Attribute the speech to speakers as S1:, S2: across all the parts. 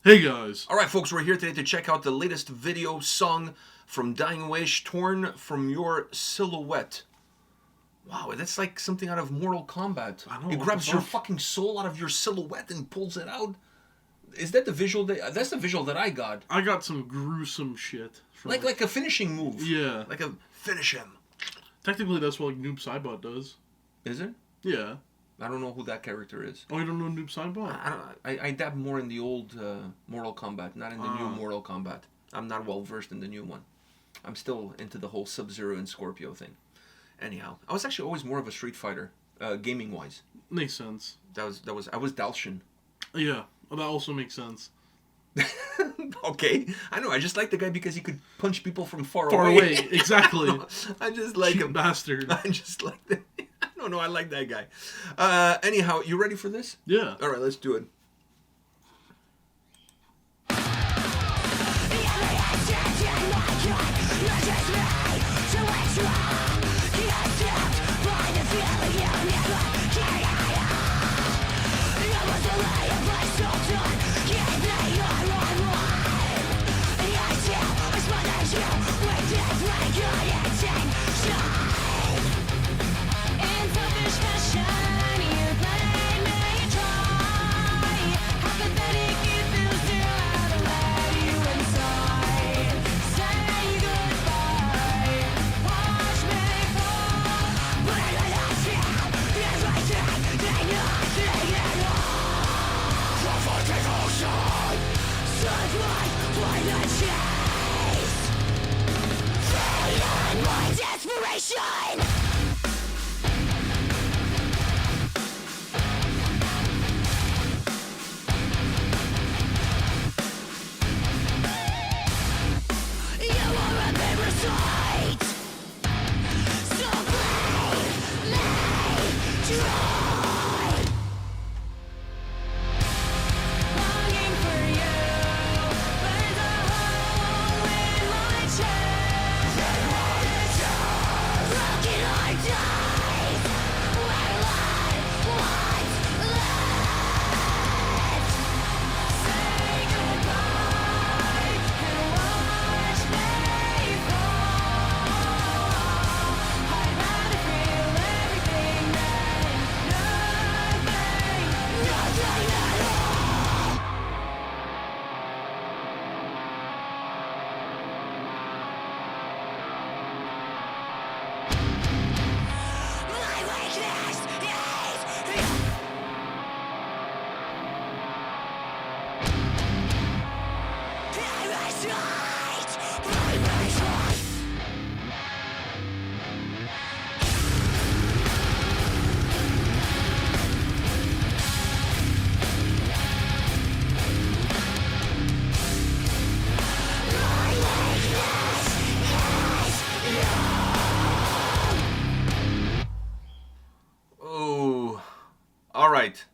S1: Hey guys.
S2: Alright folks, we're here today to check out the latest video song from Dying Wish, Torn From Your Silhouette. Wow, that's like something out of Mortal Kombat.
S1: I know,
S2: It
S1: what
S2: grabs
S1: the
S2: your
S1: fuck?
S2: fucking soul out of your silhouette and pulls it out. Is that the visual that's the visual that I got.
S1: I got some gruesome shit. From
S2: Like a finishing move.
S1: Yeah.
S2: Like a finish him.
S1: Technically, that's what Noob Saibot does.
S2: Is it?
S1: Yeah.
S2: I don't know who that character is.
S1: Oh, you don't know Noob Saibot?
S2: I dab more in the old Mortal Kombat, not in the new Mortal Kombat. I'm not well versed in the new one. I'm still into the whole Sub-Zero and Scorpio thing. Anyhow, I was actually always more of a Street Fighter, gaming wise.
S1: Makes sense.
S2: I was Dalshin.
S1: Yeah, well, that also makes sense.
S2: Okay, I know. I just like the guy because he could punch people from far
S1: Far away, exactly.
S2: No, I just like
S1: Cheap
S2: him.
S1: bastard.
S2: I just like that. I don't know. I like that guy. Anyhow, you ready for this?
S1: Yeah.
S2: All right, let's do it.
S3: Desperation! You are a parasite, so blame me try. Longing for you, burns a hole in my chest. Broken heart dies where life was left. Say goodbye and watch me fall. I'd rather feel everything than nothing at all. My weakness is parasite. Parasite. My weakness is
S2: Oh, all right.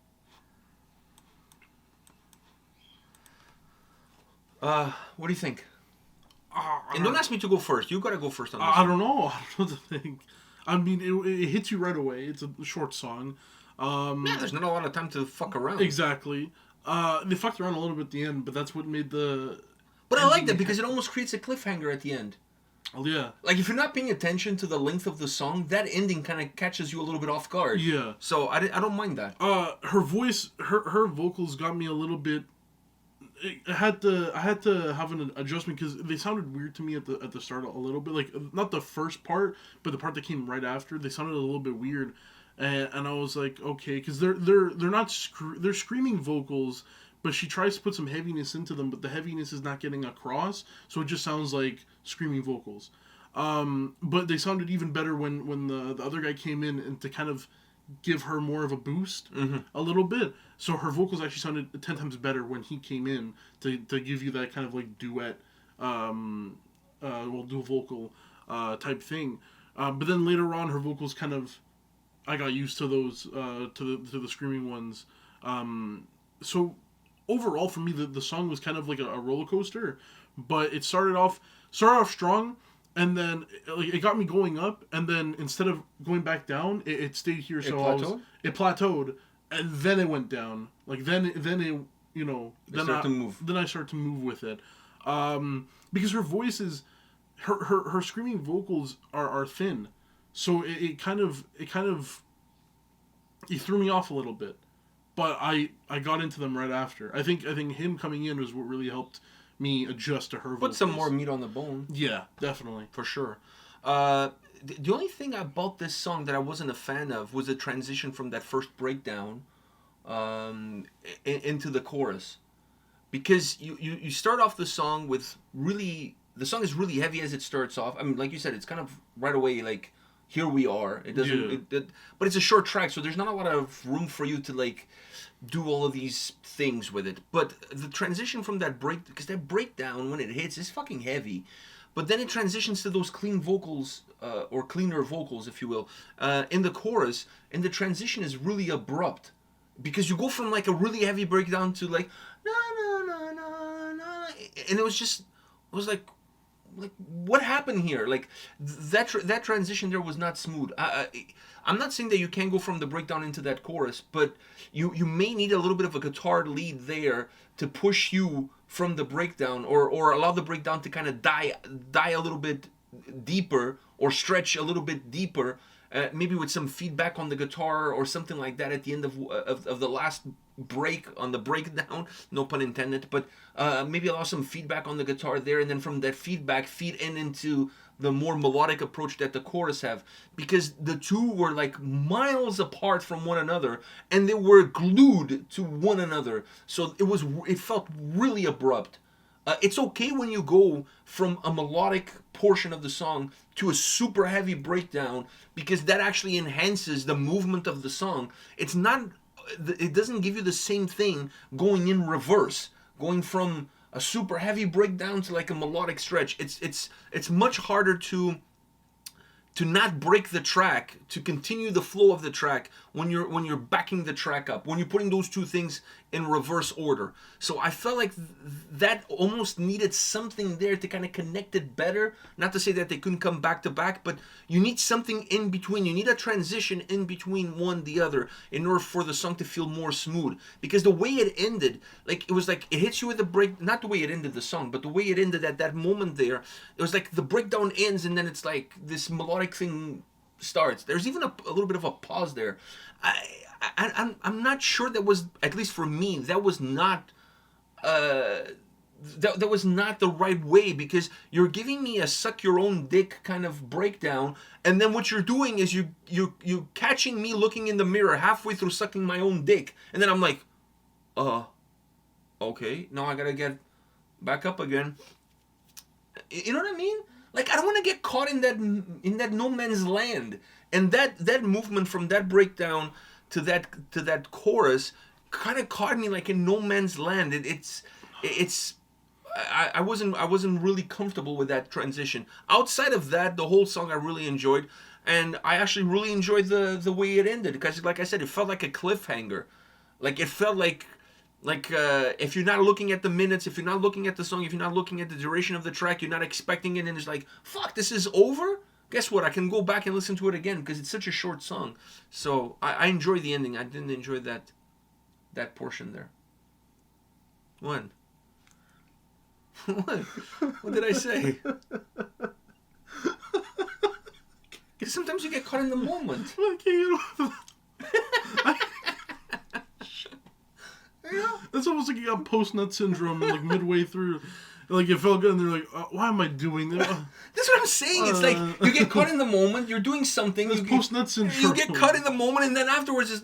S2: What do you think? And don't ask me to go first. You gotta go first on this.
S1: I don't know. I don't know what to think. I mean, it hits you right away. It's a short song.
S2: Yeah, there's not a lot of time to fuck around.
S1: Exactly. They fucked around a little bit at the end, but that's what made the...
S2: But I like that because it almost creates a cliffhanger at the end.
S1: Oh, yeah.
S2: Like, if you're not paying attention to the length of the song, that ending kind of catches you a little bit off guard.
S1: Yeah.
S2: So I don't mind that.
S1: Her voice, her vocals got me a little bit... I had to have an adjustment because they sounded weird to me at the start a little bit. Like, not the first part, but the part that came right after. They sounded a little bit weird. And I was like, okay, because they're not they're screaming vocals, but she tries to put some heaviness into them, but the heaviness is not getting across, so it just sounds like screaming vocals. But they sounded even better when the other guy came in and to kind of give her more of a boost a little bit. So her vocals actually sounded 10 times better when he came in to give you that kind of like duet, dual vocal type thing. But then later on, her vocals kind of, I got used to those to the screaming ones. So overall, for me, the song was kind of like a roller coaster, but it started off strong, and then it got me going up, and then instead of going back down, it stayed here. So
S2: plateaued?
S1: It plateaued, and then it went down. Like then you know,
S2: Then
S1: I start to move with it, because her voice is, her screaming vocals are thin, so it kind of it threw me off a little bit, but I got into them right after. I think him coming in was what really helped me adjust to her vocals.
S2: Put some more meat on the bone.
S1: Yeah, definitely.
S2: For sure. The only thing about this song that I wasn't a fan of was the transition from that first breakdown into the chorus. Because you start off the song with really... The song is really heavy as it starts off. I mean, like you said, it's kind of right away like, here we are. It doesn't...
S1: Yeah.
S2: But it's a short track, so there's not a lot of room for you to like do all of these things with it. But the transition from that break... Because that breakdown, when it hits, is fucking heavy. But then it transitions to those clean vocals, or cleaner vocals, if you will, in the chorus, and the transition is really abrupt. Because you go from like a really heavy breakdown to like, na na na na na, and it was like, what happened here? Like, that transition there was not smooth. I'm not saying that you can't go from the breakdown into that chorus, but you may need a little bit of a guitar lead there to push you from the breakdown, or allow the breakdown to kind of die a little bit deeper, or stretch a little bit deeper, maybe with some feedback on the guitar or something like that at the end of the last break on the breakdown, no pun intended, but maybe allow some feedback on the guitar there, and then from that feedback feed into the more melodic approach that the chorus have, because the two were like miles apart from one another, and they were glued to one another, so it felt really abrupt. It's okay when you go from a melodic portion of the song to a super heavy breakdown, because that actually enhances the movement of the song. It doesn't give you the same thing going in reverse, going from a super heavy breakdown to like a melodic stretch. It's much harder to not break the track, to continue the flow of the track when you're backing the track up, when you're putting those two things in reverse order. So I felt like that almost needed something there to kind of connect it better. Not to say that they couldn't come back to back, but you need something in between. You need a transition in between one the other in order for the song to feel more smooth. Because the way it ended, like it was like it hits you with a break, not the way it ended the song, but the way it ended at that moment there, it was like the breakdown ends and then it's like this melodic thing starts. There's even a little bit of a pause there. I'm not sure that was, at least for me, that was not that was not the right way, because you're giving me a suck your own dick kind of breakdown, and then what you're doing is you catching me looking in the mirror halfway through sucking my own dick, and then I'm like, okay, now I gotta get back up again. You know what I mean? Like, I don't want to get caught in that no man's land. And that movement from that breakdown to that chorus kind of caught me like in no man's land. I wasn't really comfortable with that transition. Outside of that, the whole song I really enjoyed, and I actually really enjoyed the way it ended, because like I said, it felt like a cliffhanger. Like, it felt like if you're not looking at the minutes, if you're not looking at the song, if you're not looking at the duration of the track, you're not expecting it, and it's like, fuck, this is over? Guess what? I can go back and listen to it again, because it's such a short song. So I enjoyed the ending. I didn't enjoy that portion there. When? What did I say? Because sometimes you get caught in the moment.
S1: It's almost like you got post-nut syndrome like midway through. Like, it felt good, and they're like, why am I doing this?
S2: That's what I'm saying. It's like, you get caught in the moment, you're doing something.
S1: It's post-nut syndrome.
S2: You get caught in the moment, and then afterwards,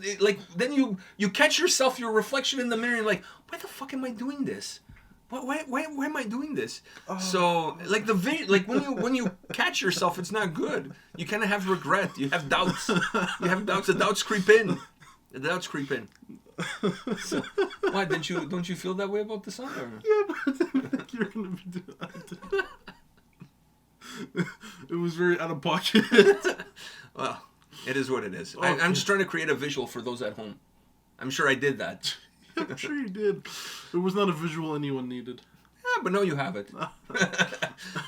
S2: then you catch yourself, your reflection in the mirror, and you're like, why the fuck am I doing this? Why am I doing this? So, like, when you catch yourself, it's not good. You kind of have regret. You have doubts. The doubts creep in. So, why don't you feel that way about the song? Or?
S1: Yeah, but I didn't think you were gonna be doing that. It was very out of pocket.
S2: Well, it is what it is.
S1: Okay.
S2: I'm just trying to create a visual for those at home. I'm sure I did that.
S1: I'm sure you did. It was not a visual anyone needed.
S2: Yeah, but no, you have it.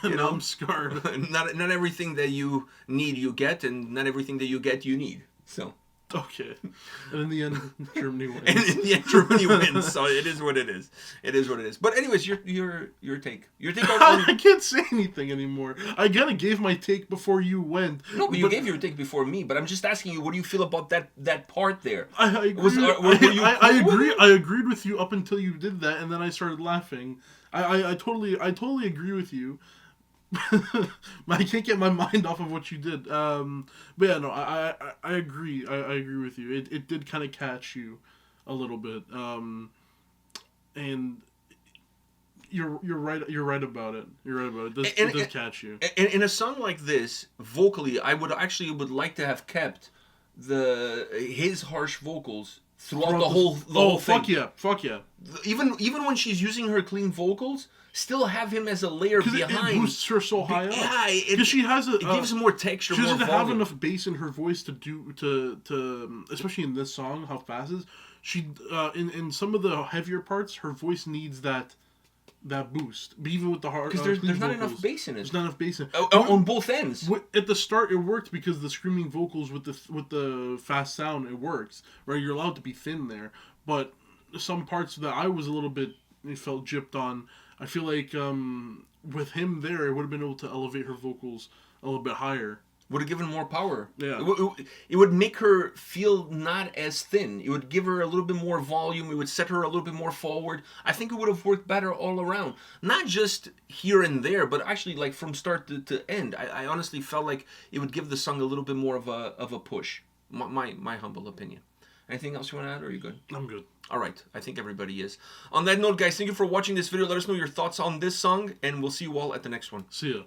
S2: You know,
S1: I'm scarred.
S2: Not everything that you need you get, and not everything that you get you need. So
S1: Okay. And in the end, Germany wins.
S2: And in the end, Germany wins. So it is what it is. It is what it is. But anyways, your take. Your take on
S1: I can't say anything anymore. I kind of gave my take before you went.
S2: No, but you gave your take before me. But I'm just asking you, what do you feel about that part there?
S1: I agree.
S2: Were you
S1: I
S2: cool with
S1: agree.
S2: it?
S1: I agreed with you up until you did that, and then I started laughing. I totally agree with you. I can't get my mind off of what you did. But yeah, no, I agree. I agree with you. It did kind of catch you a little bit. And you're right. You're right about it. You're right about it. It does catch you.
S2: And in a song like this, vocally, I would like to have kept his harsh vocals throughout the whole thing.
S1: Fuck yeah.
S2: Even when she's using her clean vocals, still have him as a layer behind.
S1: It boosts her so high up.
S2: Yeah,
S1: because she has
S2: it gives more texture.
S1: She doesn't
S2: more
S1: have
S2: volume.
S1: enough bass in her voice to especially in this song how fast it is. She in some of the heavier parts, her voice needs that boost. But even with the hard,
S2: because there's not enough bass in it.
S1: There's not enough bass in it.
S2: On both ends.
S1: At the start, it worked because the screaming vocals with the fast sound, it works. Right, you're allowed to be thin there, but some parts that I was a little bit felt gypped on. I feel like with him there, it would have been able to elevate her vocals a little bit higher.
S2: Would have given more power.
S1: Yeah.
S2: It would make her feel not as thin. It would give her a little bit more volume. It would set her a little bit more forward. I think it would have worked better all around. Not just here and there, but actually like from start to end. I honestly felt like it would give the song a little bit more of a push. My humble opinion. Anything else you want to add, or are you good?
S1: I'm good.
S2: All right. I think everybody is. On that note, guys, thank you for watching this video. Let us know your thoughts on this song, and we'll see you all at the next one.
S1: See ya.